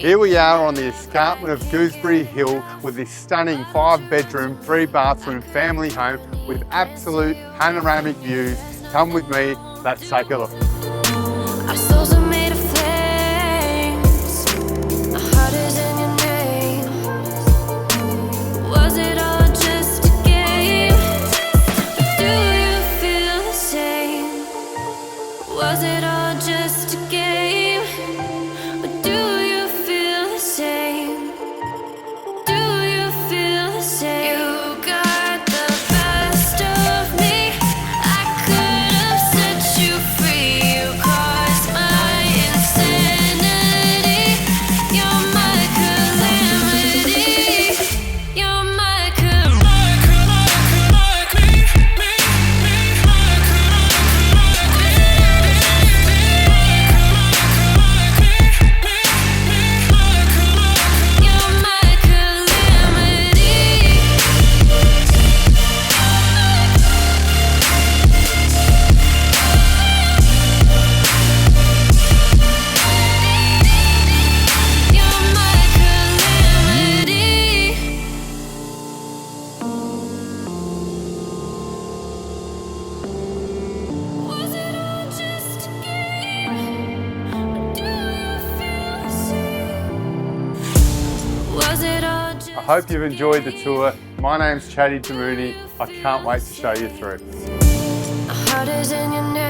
Here we are on the escarpment of Gooseberry Hill with this stunning 5-bedroom, 3-bathroom family home with absolute panoramic views. Come with me, let's take a look. Our souls are made of flames. Our heart is in your name. Was it all just a game? Do you feel the same? Was it all just a game? Or do you feel the same? Do you feel the same? You got the best of me. I could have set you free. You caused my insanity. You're my calamity. You're my I hope you've enjoyed the tour. My name's Chatty Damooney. I can't wait to show you through. heart is in your name.